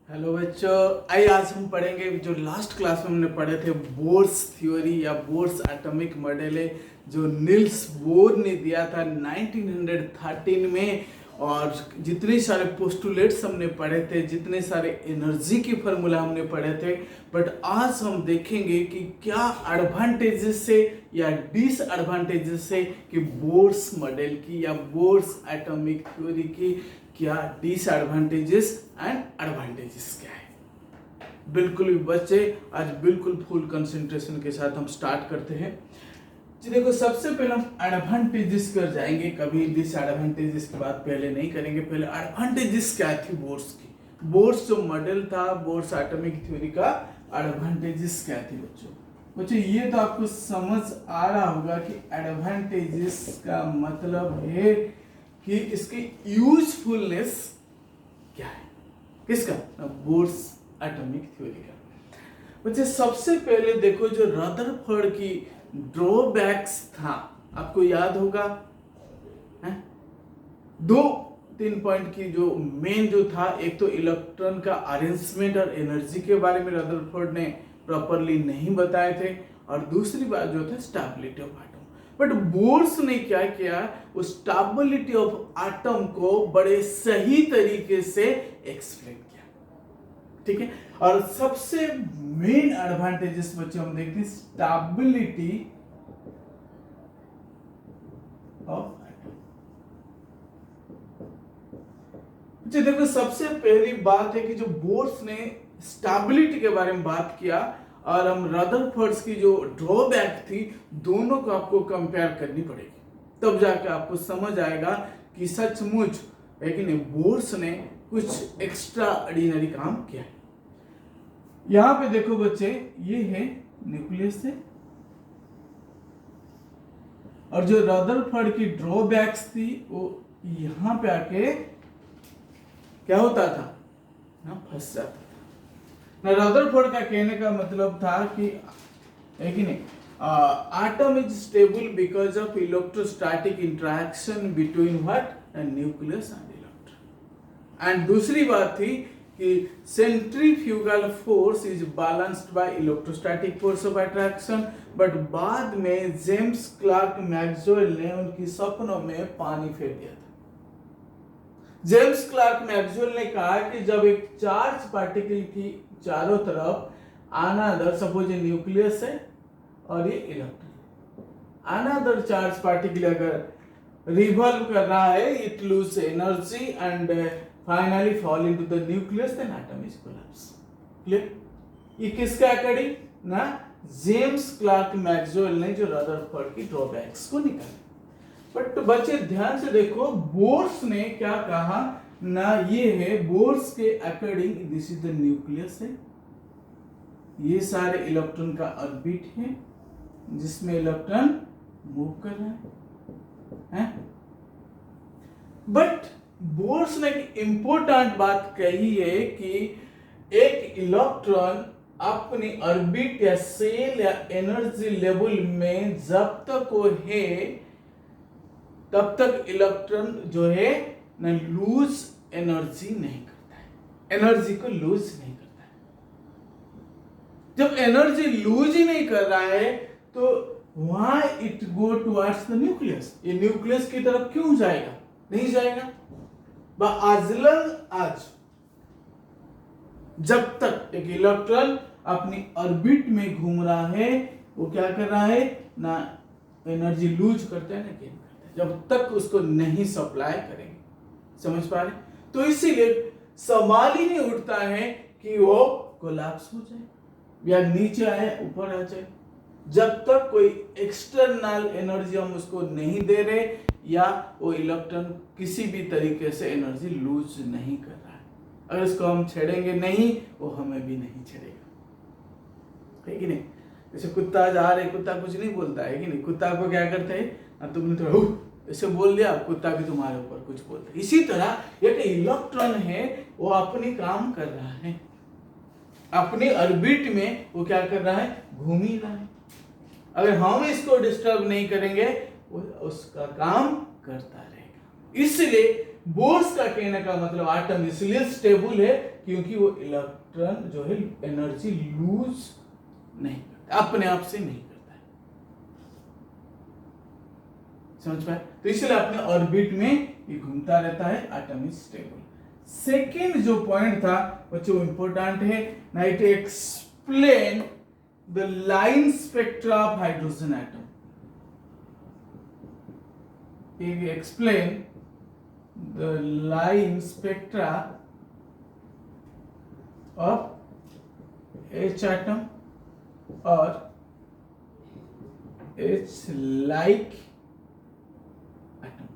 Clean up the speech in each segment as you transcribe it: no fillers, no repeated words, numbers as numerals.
Hello बच्चों, आइए आज हम पढ़ेंगे जो लास्ट क्लास में हमने पढ़े थे बोर्स थ्योरी या बोर्स एटॉमिक मॉडल है जो नील्स बोर ने दिया था 1913 में। और जितने सारे पोस्टुलेट्स हमने पढ़े थे, जितने सारे एनर्जी की फार्मूला हमने पढ़े थे, बट आज हम देखेंगे कि क्या एडवांटेजेस से या डिसएडवांटेजेस है कि बोर्स मॉडल की या बोर्स एटॉमिक थ्योरी की क्या डिसएडवांटेजेस एंड एडवांटेजेस क्या है। बिल्कुल भी बच्चे आज बिल्कुल फुल कंसंट्रेशन के साथ हम स्टार्ट करते हैं। जी देखो, सबसे पहले हम एडवांटेजेस कर जाएंगे, कभी डिसएडवांटेजेस की बात पहले नहीं करेंगे। पहले एडवांटेजेस क्या थी बोर्स की, बोर्स जो मॉडल था बोर्स एटॉमिक थ्योरी का, एडवांटेजेस क्या थी बच्चों। ये तो आपको समझ आ रहा होगा कि एडवांटेजेस का मतलब है कि इसकी यूजफुलनेस क्या है, किसका, बोर्स एटॉमिक थ्योरी का। बच्चे सबसे पहले देखो, जो रदरफोर्ड की ड्रॉबैक्स था आपको याद होगा है? 2-3 पॉइंट की जो मेन जो था, एक तो इलेक्ट्रॉन का अरेंजमेंट और एनर्जी के बारे में रदरफोर्ड ने प्रॉपरली नहीं बताए थे, और दूसरी बात जो था stability of atom. But Bohr's ने क्या किया, उस स्टेबिलिटी ऑफ एटम को बड़े सही तरीके से एक्सप्लेन किया, ठीक है। और सबसे मेन एडवांटेजेस बच्चों हम देखते हैं स्टेबिलिटी ऑफ एटम। बच्चे देखो, सबसे पहली बात है कि जो बोर्स ने स्टेबिलिटी के बारे में बात किया और हम रदरफोर्ड की जो ड्रॉबैक थी, दोनों को आपको कंपेयर करनी पड़ेगी, तब जाके आपको समझ आएगा कि सचमुच है कि नहीं बोर्स ने कुछ एक्स्ट्रा ऑर्डिनरी काम किया है। यहां पे देखो बच्चे, ये है न्यूक्लियस है, और जो रदरफोर्ड की ड्रॉबैक्स थी वो यहां पे आके क्या होता था ना, फंस जाता था ना। रदरफोर्ड का कहने का मतलब था कि है कि नहीं, atom is stable because of electrostatic interaction between what, nucleus and electron. And दूसरी बात थी कि centrifugal force is balanced by electrostatic force of attraction. But बाद में जेम्स क्लार्क मैक्सवेल ने उनकी सपनों में पानी फेर दिया था। जेम्स क्लार्क मैक्सवेल ने कहा कि जब एक चार्ज पार्टिकल की चारों तरफ अनदर, सपोज ये न्यूक्लियस है और ये इलेक्ट्रॉन, अनदर चार्ज पार्टिकल अगर रिवॉल्व कर रहा है, it lose energy and finally fall into the nucleus, then atom is collapse. Clear? ये किसका अकॉर्डिंग ना, जेम्स क्लार्क मैक्सवेल ने जो रदरफोर्ड की ड्रॉबैक्स को निकाला। बट बच्चे ध्यान से देखो, बोर्स ने क्या कहा ना, ये है बोर्स के according, this is the nucleus है, ये सारे इलेक्ट्रॉन का ऑर्बिट है जिसमें इलेक्ट्रॉन मूव कर रहा है? बट बोर्स ने एक इंपॉर्टेंट बात कही है कि एक इलेक्ट्रॉन अपनी ऑर्बिट या सेल या एनर्जी लेवल में जब तक वो है, तब तक इलेक्ट्रॉन जो है ना लूज एनर्जी नहीं करता है, एनर्जी को लूज नहीं करता है। जब एनर्जी लूज ही नहीं कर रहा है तो why it go towards the nucleus, ये न्यूक्लियस की तरफ क्यों जाएगा, नहीं जाएगा। as long as जब तक एक इलेक्ट्रॉन अपनी ऑर्बिट में घूम रहा है, वो क्या कर रहा है ना, एनर्जी लूज करता है ना गेन करता है, जब तक उसको नहीं सप्लाई करेंगे। समझ पा रहे? तो इसीलिए सवाल ही नहीं उठता है कि वो कोलैप्स हो जाए या नीचे आए ऊपर आ जाए, जब तक कोई एक्सटर्नल एनर्जी हम उसको नहीं दे रहे या वो इलेक्ट्रॉन किसी भी तरीके से एनर्जी लूज नहीं कर रहा है। अगर इसको हम छेड़ेंगे नहीं, वो हमें भी नहीं छेड़ेगा, है कि नहीं। जैसे कुत्ता जा रहे, कुत्ता कुछ नहीं बोलता है कि नहीं, कुत्ता को क्या करते हैं, तुमने थोड़ा ऐसे बोल दिया, कुत्ता भी तुम्हारे ऊपर कुछ बोलता है। इसी तरह एक इलेक्ट्रॉन है, वो अपनी काम कर रहा है, अपनी ऑर्बिट में वो क्या कर रहा है, घूम ही रहा है। अगर हम इसको डिस्टर्ब नहीं करेंगे, वो उसका काम करता रहेगा। इसलिए बोर्स का कहने का मतलब एटम इसलिए स्टेबल है क्योंकि वो इलेक्ट्रॉन जो है एनर्जी लूज नहीं करता, अपने आप से नहीं करता है। समझ पाए? तो इसलिए अपने ऑर्बिट में ये घूमता रहता है, एटम इज स्टेबल। सेकेंड जो पॉइंट था बच्चों इंपॉर्टेंट है ना, it explain the line spectra of hydrogen atom. It explain the line spectra of H atom or H-like atom।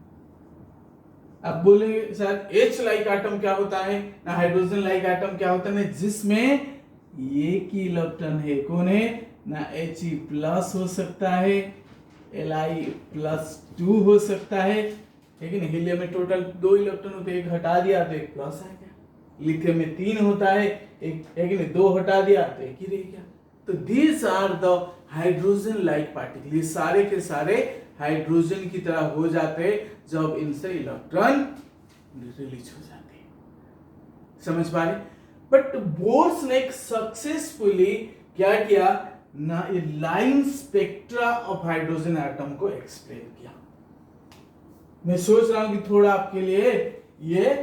अब बोलेंगे सर H-like atom क्या होता है ना, हाइड्रोजन लाइक एटम क्या होता है, जिसमें एक ही इलेक्ट्रॉन है, कौन है ना, He प्लस हो सकता है, Li+2 हो सकता है, लेकिन हीलियम में टोटल 2 इलेक्ट्रॉन होते हैं, एक हटा दिया तो एक प्लस आ गया। लिथियम में 3 होता है, एक 2 हटा दिया तो एक ही रह गया। तो these are the hydrogen like particle, ये सारे के सारे हाइड्रोजन की तरह हो जाते हैं जब इनसे इलेक्ट्रॉन रिलीज हो जाते हैं। समझ पा रहे? बट बोर्स ने सक्सेसफुली क्या किया ना, ये line spectra of hydrogen atom को एक्सप्लेन किया। मैं सोच रहा हूं कि थोड़ा आपके लिए ये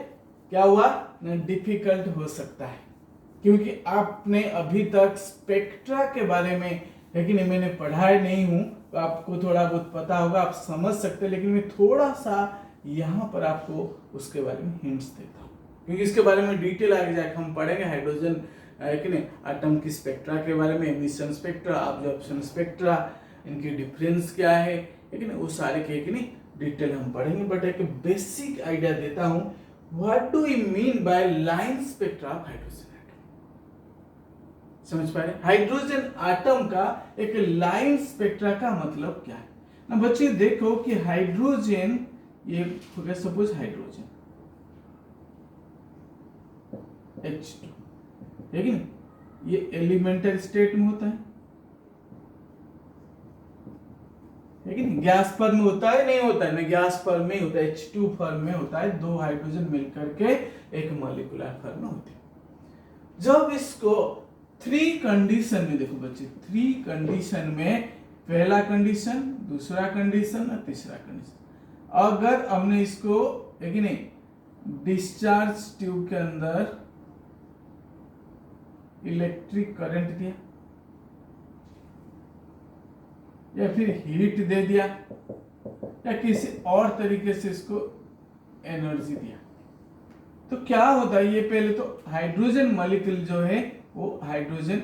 क्या हुआ ना, डिफिकल्ट हो सकता है, क्योंकि आपने अभी तक स्पेक्ट्रा के बारे में, लेकिन मैंने पढ़ाई नहीं हूं तो आपको थोड़ा बहुत पता होगा, आप समझ सकते हैं, लेकिन मैं थोड़ा सा यहां पर आपको उसके बारे में हिंट्स देता हूं, क्योंकि इसके बारे में डिटेल आगे जाकर हम पढ़ेंगे। हाइड्रोजन है कि नहीं, एटम की स्पेक्ट्रा के बारे में, एमिशन स्पेक्ट्रा, अब्जॉर्प्शन स्पेक्ट्रा, इनकी डिफरेंस क्या है, लेकिन वो सारे के कि नहीं डिटेल हम पढ़ेंगे। बट एक बेसिक आइडिया देता हूं, what do you mean by line spectra of hydrogen atom. समझ पा रहे? हाइड्रोजन एटम का एक लाइन स्पेक्ट्रा का मतलब क्या है ना बच्चे, देखो कि हाइड्रोजन, ये हो गया सपोज हाइड्रोजन H2, लेकिन ये एलिमेंटल स्टेट में होता है, लेकिन गैस फॉर्म में होता है नहीं होता है ना, गैस फॉर्म में होता है, H2 फॉर्म में होता है, 2 हाइड्रोजन मिलकर के एक मॉलिक्यूलर फॉर्म में होते हैं। जब इसको 3 कंडीशन में, देखो बच्चे 3 कंडीशन में, पहला कंडीशन, दूसरा कंडीशन और तीसरा कंडीशन, अगर हमने इसको लेकिन डिस्चार्ज ट्यूब के अंदर इलेक्ट्रिक करंट दिया या फिर हीट दे दिया या किसी और तरीके से इसको एनर्जी दिया, तो क्या होता है, ये पहले तो हाइड्रोजन मॉलिक्यूल जो है वो हाइड्रोजन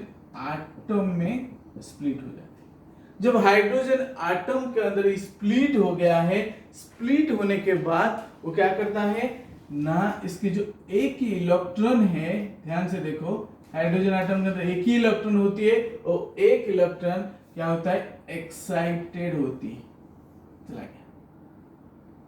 एटम में स्प्लिट हो जाती है। जब हाइड्रोजन एटम के अंदर स्प्लिट हो गया है, स्प्लिट होने के बाद वो क्या करता है ना, इसकी जो एक ही इलेक्ट्रॉन है, ध्यान से देखो, हाइड्रोजन एटम के अंदर एक ही इलेक्ट्रॉन होती है और एक इलेक्ट्रॉन क्या होता है, एक्साइटेड होती है। चला गया,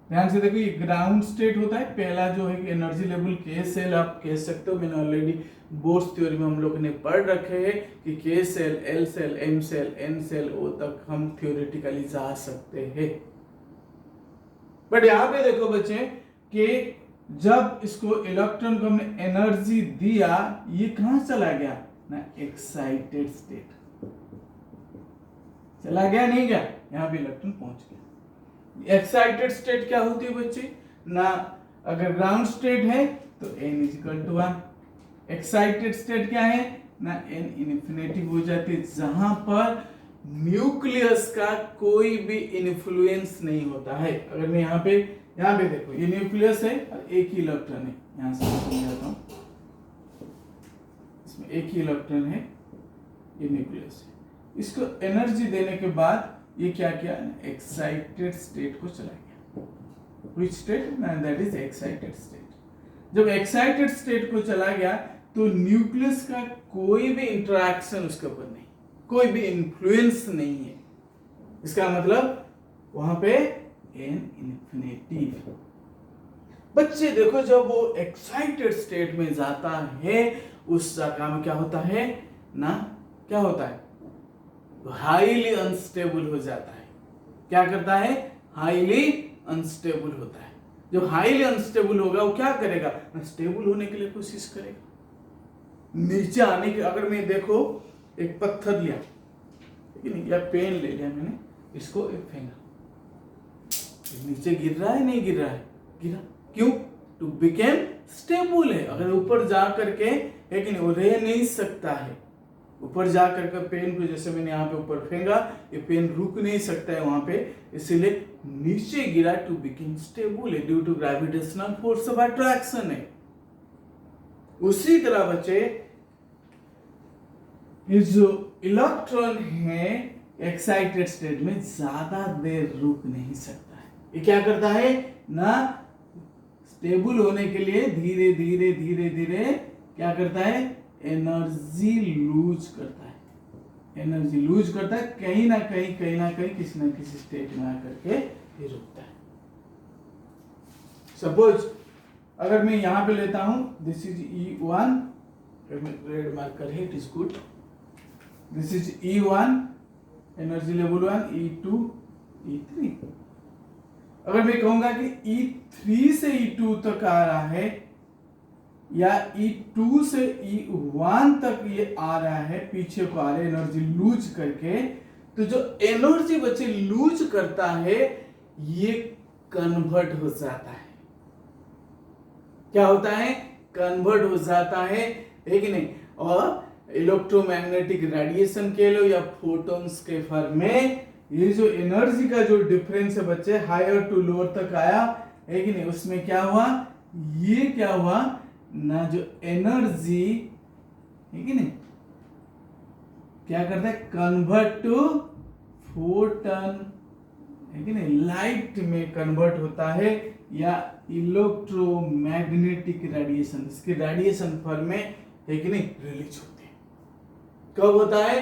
ध्यान से देखो, ये ग्राउंड स्टेट होता है, पहला जो है एनर्जी लेवल के सेल आप कह सकते हो, मैंने ऑलरेडी बोर्स थ्योरी में हम लोग ने पढ़ रखे हैं कि K cell, L cell, M cell, N cell, O तक हम थ्योरेटिकली जा सकते हैं। बट यहाँ पे देखो बच्चे कि जब इसको इलेक्ट्रॉन को हमने एनर्जी दिया, ये कहां चला गया ना, एक्साइटेड स्टेट चला गया, नहीं गया, यहां पे इलेक्ट्रॉन पहुंच गया। एक्साइटेड स्टेट क्या होती है बच्चे ना, अगर ग्राउंड स्टेट है तो n=1, एक्साइटेड स्टेट क्या है ना, n इन्फिनिटी हो जाती है, जहां पर न्यूक्लियस का कोई भी इन्फ्लुएंस नहीं होता है। अगर मैं यहाँ पे देखो, ये न्यूक्लियस है और एक ही इलेक्ट्रॉन है, यहां से मैं समझाता हूं, इसमें एक ही इलेक्ट्रॉन है, ये न्यूक्लियस है, इसको एनर्जी देने के बाद ये क्या किया, एक्साइटेड स्टेट को चला गया। Which state, that is excited state. जब एक्साइटेड स्टेट को चला गया तो न्यूक्लियस का कोई भी इंटरेक्शन उसके ऊपर नहीं, कोई भी इन्फ्लुएंस नहीं है, इसका मतलब वहां पे n इन्फिनिटी। बच्चे देखो, जब वो एक्साइटेड स्टेट में जाता है, उस जगह में क्या होता है ना, क्या होता है, हाईली अनस्टेबल हो जाता है। क्या करता है, हाईली अनस्टेबल होता है। जब हाईली अनस्टेबल होगा वो क्या करेगा, स्टेबल होने के लिए कोशिश करेगा, नीचे आने के, अगर मैं देखो एक पत्थर लिया, ठीक है नहीं, या पेन ले लिया मैंने, इसको एक फेंका, नीचे गिर रहा है नहीं गिर रहा है, गिरा, क्यों? टू बिकेम स्टेबल है। अगर ऊपर जा करके है कि नहीं, वो रह नहीं सकता है, ऊपर जा करके पेन को, जैसे मैंने यहाँ पे ऊपर फेंका, ये पेन रुक नहीं सकता है वहां पे, इसीलिए नीचे गिरा, टू बिकेम स्टेबल है, due to gravitational force of attraction है। उसी तरह बच्चे ये जो इलेक्ट्रॉन है एक्साइटेड स्टेट में ज्यादा देर रुक नहीं सकता है। ये क्या करता है ना, स्टेबल होने के लिए धीरे धीरे धीरे धीरे क्या करता है, एनर्जी लूज करता है, एनर्जी लूज करता है, कहीं ना कहीं किसी ना किसी स्टेट में आकर के ये रुकता है। सपोज अगर मैं यहां पे लेता हूं, this is E1, red marker है, it is good, this is E1, energy level 1, E2, E3। अगर मैं कहूंगा कि E3 से E2 तक आ रहा है, या E2 से E1 तक ये आ रहा है, पीछे को आ रहा है एनर्जी लूज करके, तो जो एनर्जी बच्चे लूज करता है ये कन्वर्ट हो जाता है। क्या होता है? कन्वर्ट हो जाता है कि नहीं। और इलेक्ट्रोमैग्नेटिक रेडिएशन के लो या फोटॉन्स के फॉर्म में ये जो एनर्जी का जो डिफरेंस है बच्चे, हायर टू लोअर तक आया है कि नहीं, उसमें क्या हुआ, ये क्या हुआ ना, जो एनर्जी है कि नहीं, क्या करता है, कन्वर्ट टू फोटन है कि नहीं, लाइट में कन्वर्ट होता है, या इलेक्ट्रोमैग्नेटिक रेडिएशन, इसके रेडिएशन फॉर्म में है कि नहीं रिलीज होते हैं। कब होता है?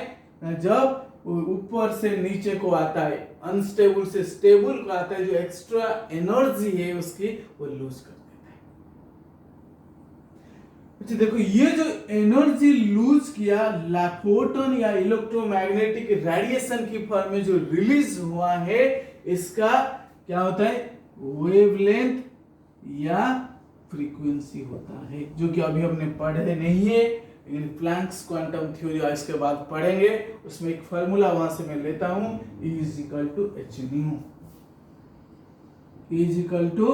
जब ऊपर से नीचे को आता है, अनस्टेबल से स्टेबल को आता है, जो एक्स्ट्रा एनर्जी है उसकी वो लूज कर देता है। अच्छा देखो, ये जो एनर्जी लूज किया, फोटोन या इलेक्ट्रोमैग्नेटिक रेडिएशन की फॉर्म में जो रिलीज हुआ है, इसका क्या होता है, वेवलेंथ या फ्रीक्वेंसी होता है, जो कि अभी हमने पढ़े नहीं है, लेकिन प्लैंक्स क्वांटम थ्योरी इसके बाद पढ़ेंगे। उसमें एक फार्मूला वहां से मैं लेता हूं, E is equal to h nu, E is equal to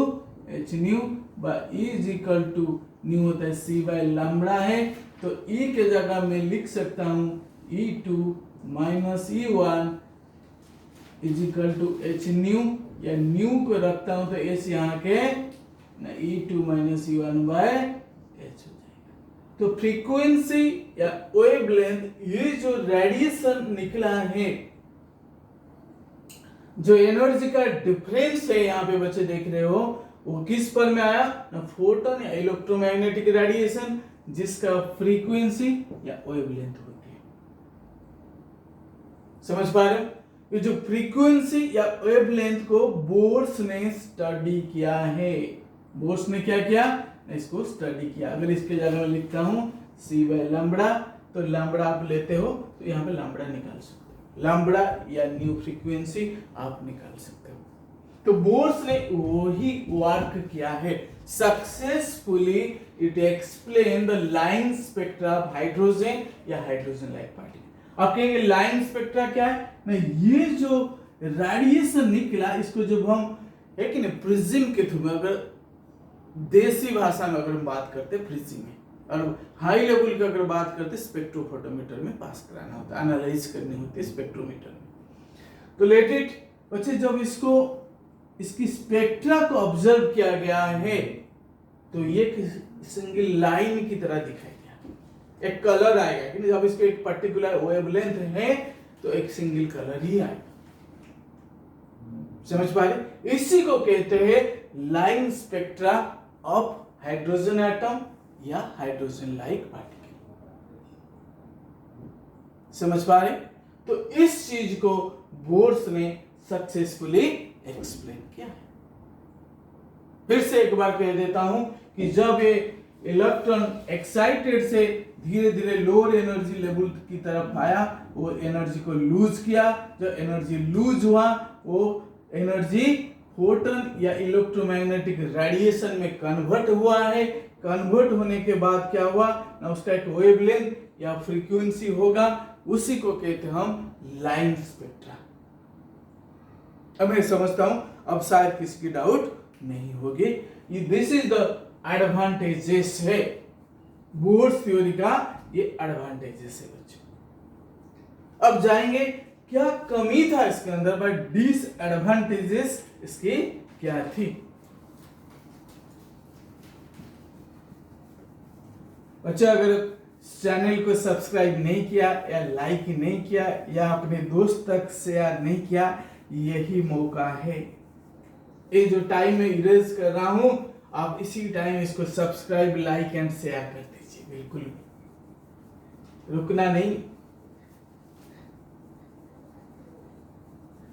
h nu by E is equal to nu होता है C बाय लैम्बडा है, तो E के जगह मैं लिख सकता हूं E2 minus E1 is equal to h nu, या न्यू को रखता हूं तो एस यहाँ के E2 minus E1 by h. तो फ्रीक्वेंसी या वेवलेंथ, ये जो रेडिएशन निकला है, जो एनर्जी का डिफरेंस है यहाँ पे बच्चे देख रहे हो, वो किस पर में आया ना, फोटोन या इलेक्ट्रोमैग्नेटिक रेडिएशन, जिसका फ्रीक्वेंसी या वेवलेंथ होती है। समझ पा रहे हो? ये जो फ्रीक्वेंसी या वेवलेंथ को बोर्स ने स्टडी किया है, बोर्स ने क्या किया, इसको स्टडी किया। अगर इसके जगह में लिखता हूं C बाय लैम्बडा, तो लैम्बडा आप लेते हो तो यहाँ पे लैम्बडा निकाल सकते हो, लैम्बडा या न्यू फ्रीक्वेंसी आप निकाल सकते हो। तो बोर्स ने वही वर्क किया है, successfully it explain the line spectra of hydrogen या हाइड्रोजन लाइक पार्टिकल। आप कहेंगे लाइन स्पेक्ट्रा क्या है ना, ये जो रेडिएशन निकला, इसको जब हम है कि नहीं प्रिज्म के थ्रू में, अगर देसी भाषा में अगर हम बात करते प्रिज्म में, और हाई लेवल की अगर बात करते स्पेक्ट्रोफोटोमीटर में पास कराना होता है, एनालाइज करनी होती है स्पेक्ट्रोमीटर में। तो लेट इट बच्चे, जब इसको इसकी स्पेक्ट्रा को ऑब्जर्व किया गया है, तो ये सिंगल लाइन की तरह दिखाई दिया, एक कलर आएगा कि जब इसके एक पर्टिकुलर वेवलेंथ है तो एक सिंगल कलर ही आएगा। समझ पा रहे? इसी को कहते हैं line spectra of hydrogen atom या हाइड्रोजन लाइक पार्टिकल। समझ पा रहे? तो इस चीज को बोर्स ने सक्सेसफुली एक्सप्लेन किया है। फिर से एक बार कह देता हूं कि जब ये इलेक्ट्रॉन एक्साइटेड से धीरे धीरे लोअर एनर्जी लेवल की तरफ आया, वो एनर्जी को लूज किया, जो एनर्जी लूज हुआ वो एनर्जी फोटोन या इलेक्ट्रोमैग्नेटिक रेडिएशन में कन्वर्ट हुआ है। कन्वर्ट होने के बाद क्या हुआ, ना उसका एक वेवलेंथ या फ्रीक्वेंसी होगा, उसी को कहते हैं हम लाइन स्पेक्ट्रा। अब मैं समझता हूं, अब शायद किसी की डाउट नहीं होगी। दिस इज द एडवांटेजेस है, बोर्ड्स थ्योरी का ये एडवांटेजेस है बच्चों। अब जाएंगे क्या कमी था इसके अंदर, बट डिसएडवांटेजेस इसकी क्या थी। बच्चों अगर चैनल को सब्सक्राइब नहीं किया या लाइक नहीं किया या अपने दोस्त तक शेयर नहीं किया, यही मौका है। ये जो टाइम में इरेज कर रहा हूं, आप इसी टाइम इसको सब्सक्राइब, लाइक एंड शेयर कर दीजिए, बिल्कुल रुकना नहीं।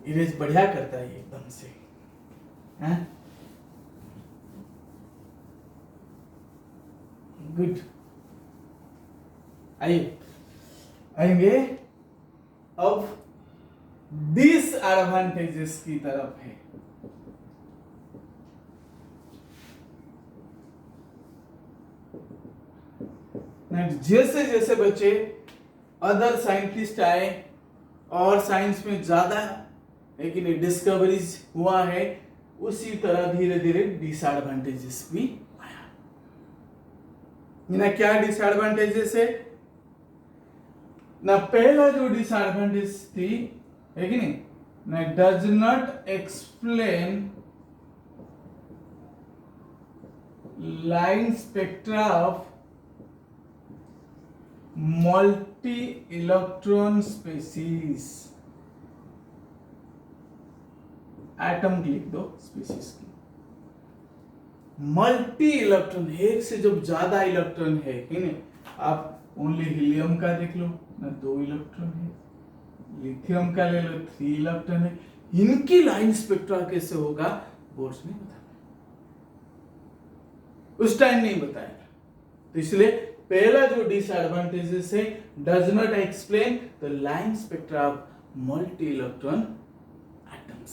इरेज बढ़िया करता है एकदम से, गुड। आएंगे अब डिसएडवांटेजेस की तरफ है। जैसे जैसे बच्चे अदर साइंटिस्ट आए और साइंस में ज्यादा लेकिन डिस्कवरीज हुआ है, उसी तरह धीरे धीरे डिसएडवांटेजेस भी आया। ना क्या डिसएडवांटेजेस है ना, पहला जो डिसएडवांटेज थी है कि नहीं, ना does not explain line spectra of multi electron species. Atom लिख दो स्पीसीज की। मल्टी इलेक्ट्रॉन, एक से जब ज्यादा इलेक्ट्रॉन है कि नहीं, आप ओनली हीलियम का देख लो ना 2 इलेक्ट्रॉन है, लिथियम का ले लो 3 इलेक्ट्रॉन है, इनकी लाइन स्पेक्ट्रा कैसे होगा बोर्ड्स ने बताया, उस टाइम नहीं बताया। तो इसलिए पहला जो डिसएडवांटेजेस है, does not explain the line spectra of multi electron atoms.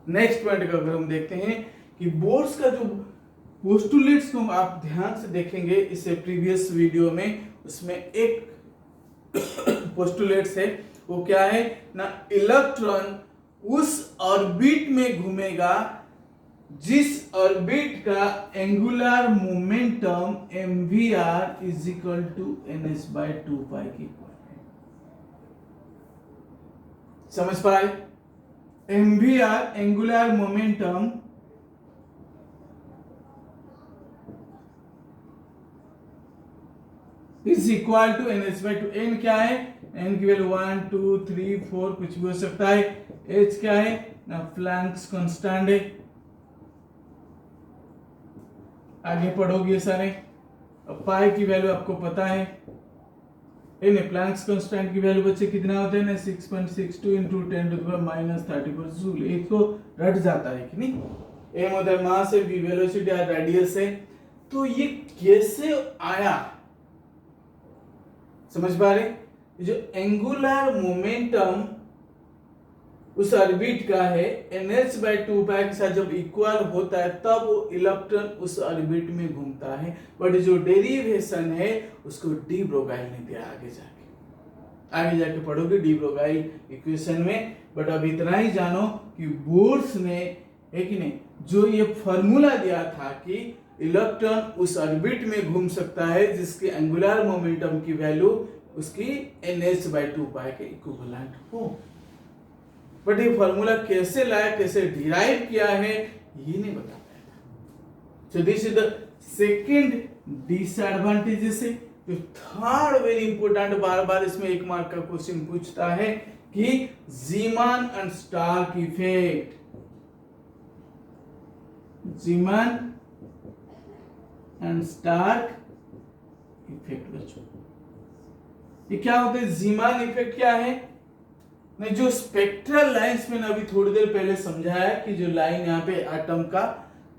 Next point का अगर हम देखते हैं कि बोर्ड्स का जो पोस्टुलेट्स को आप ध्यान से देखेंगे, इससे प्रीवियस वीडियो में उसमें एक पोस्टुलेट्स है, वो क्या है ना, इलेक्ट्रॉन उस ऑर्बिट में घूमेगा जिस ऑर्बिट का angular momentum mvr is equal to ns/2π की इक्वल है। समझ पाए? mvr angular momentum is equal to ns/2। n क्या है, n की वैल्यू 1 2 3 4 कुछ भी हो सकता है। h क्या है ना, प्लैंक्स कांस्टेंट है। आगे पढ़ोगे सारे। अब पाई की वैल्यू आपको पता है, प्लैंक्स कांस्टेंट की वैल्यू बच्चे कितना होता है ना, 6.62 इंटू 10⁻34 जूल। एक तो रट जाता है कि नहीं, m होता है मास है, v वेलोसिटी या रेडियस है। तो ये कैसे आया, समझ पा रहे? जो एंगुलर मोमेंटम उस ऑर्बिट का है nh/2π के साथ जब इक्वल होता है, तब वो इलेक्ट्रॉन उस ऑर्बिट में घूमता है। बट जो डेरिवेशन है उसको डी ब्रोगाइल ने दिया, आगे जाके पढ़ोगे डी ब्रोगाइल इक्वेशन में। बट अब इतना ही जानो कि बोर्ड्स ने है कि नहीं, जो ये फॉर्मूला दिया था कि इलेक्ट्रॉन उस ऑर्बिट में घूम सकता है जिसके एंगुलर मोमेंटम की वैल्यू उसकी nh/2π के इक्विवेलेंट हो। बट ये फॉर्मूला कैसे लाया, कैसे डिराइव किया है, ये नहीं बता पाया था। So this is the second disadvantages है। जो थर्ड वेरी इंपॉर्टेंट, बार बार इसमें 1 मार्क का क्वेश्चन पूछता है कि Zeeman and Stark effect. Zeeman and Stark effect बच्चों, ये क्या होता है? ज़ीमान इफेक्ट क्या है? जो स्पेक्ट्रल लाइंस में अभी थोड़ी देर पहले समझाया कि जो लाइन यहाँ पे एटम का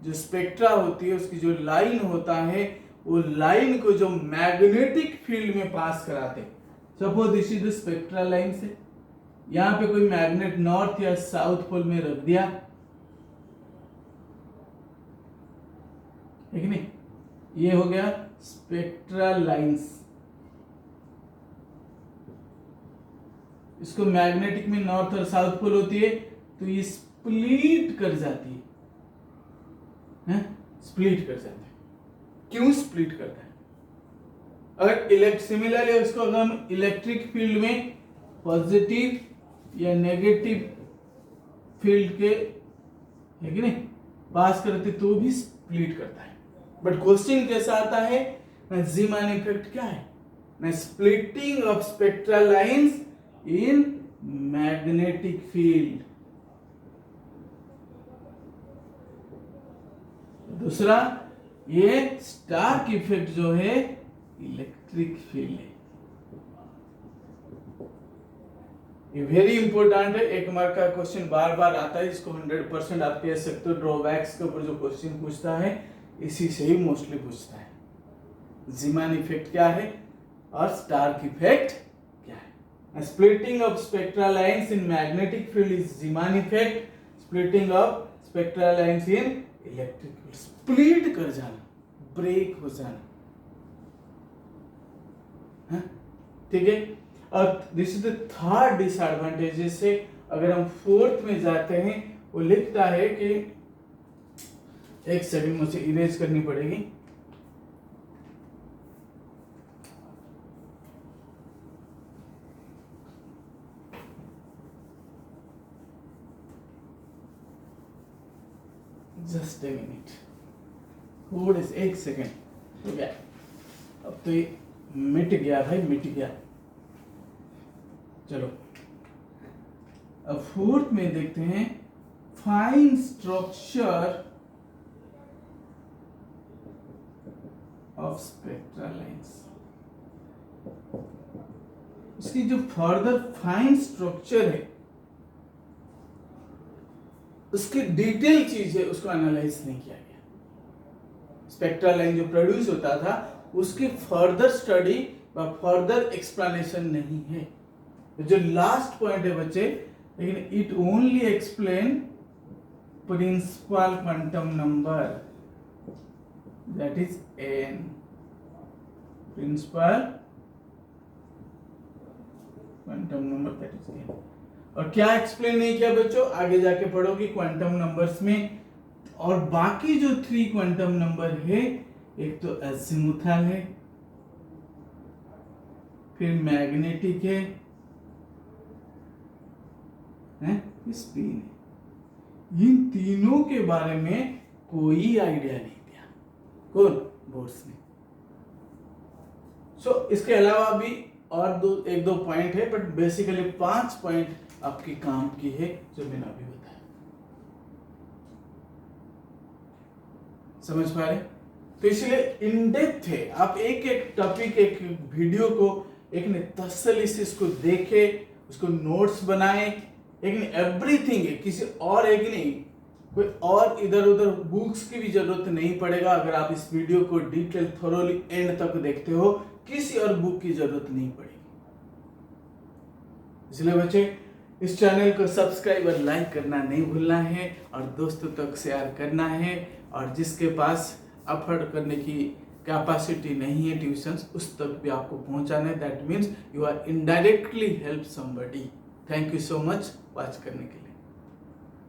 जो स्पेक्ट्रा होती है, उसकी जो लाइन होता है, वो लाइन को जो मैग्नेटिक फील्ड में पास कराते हैं। Suppose this is the spectral line से, यहाँ पे कोई मैग्नेट नॉर्थ या साउथ पोल में रख दिया, ठीक नहीं, ये हो गया स्पेक्ट्रल लाइंस, इसको मैग्नेटिक में नॉर्थ और साउथ पोल होती है तो ये स्प्लिट कर जाती है, स्प्लिट कर जाता है। क्यों स्प्लिट करता है? अगर सिमिलरली इसको अगर हम इलेक्ट्रिक फील्ड में पॉजिटिव या नेगेटिव फील्ड के है कि नहीं पास करते तो भी स्प्लिट करता है। बट क्वेश्चन कैसा आता है ना, जीमान इफेक्ट क्या है ना, splitting of spectral lines in magnetic field. दूसरा ये स्टार्क इफेक्ट जो है इलेक्ट्रिक फील्ड है। ये वेरी इंपॉर्टेंट है, एक मार्क का क्वेश्चन बार बार आता है, इसको 100% आप कह सकते हो। ड्रॉबैक्स के ऊपर जो क्वेश्चन पूछता है इसी से ही मोस्टली पूछता है। जीमान इफेक्ट क्या है और स्टार्क इफेक्ट क्या है? Splitting of spectral lines in magnetic field is Zeeman effect, splitting of spectral lines in electric field, split कर जाना, ब्रेक हो जाना, ठीक है। और this is the third disadvantages है। अगर हम फोर्थ में जाते हैं, वो लिखता है कि एक सेकंड मुझे इरेज करनी पड़ेगी। जस्ट ए मिनट, थोड़े से एक सेकंड हो गया। अब तो ये मिट गया भाई, मिट गया। चलो अब फोर्थ में देखते हैं fine structure of spectral lines. इसकी जो फर्दर फाइन स्ट्रक्चर है, उसकी डिटेल चीज है, उसको एनालाइज नहीं किया गया। स्पेक्ट्रल लाइन जो प्रोड्यूस होता था उसकी फर्दर स्टडी व फर्दर एक्सप्लेनेशन नहीं है। जो लास्ट पॉइंट है बच्चे, लेकिन it only explain principal quantum number, that is n, principal quantum number that is n। और क्या एक्सप्लेन नहीं किया बच्चों, आगे जाके पढ़ोगे क्वांटम नंबर्स में। और बाकी जो 3 क्वांटम नंबर है, एक तो अज़ीमुथल है, फिर मैग्नेटिक है, स्पिन है। इन तीनों के बारे में कोई आइडिया नहीं दिया कौन, बोर्ड्स ने। इसके अलावा भी और एक दो पॉइंट है, बट बेसिकली 5 पॉइंट आपकी काम की है जो मैंने अभी बताया। समझ पा रहे? तो इसलिए इन डेप्थ है, आप एक एक टॉपिक, एक वीडियो को एक तसल्ली से इसको देखे, उसको नोट्स बनाए, एक एवरीथिंग है, किसी और एक नहीं, कोई और इधर उधर बुक्स की भी जरूरत नहीं पड़ेगा। अगर आप इस वीडियो को डिटेल थोरोली एंड तक देखते हो, किसी और बुक की जरूरत नहीं पड़ेगी। इसलिए बच्चे इस चैनल को सब्सक्राइब और लाइक करना नहीं भूलना है, और दोस्तों तक शेयर करना है। और जिसके पास अफोर्ड करने की कैपेसिटी नहीं है ट्यूशंस, उस तक भी आपको पहुंचाना है। That means you are indirectly help somebody. Thank you so much watch करने के लिए।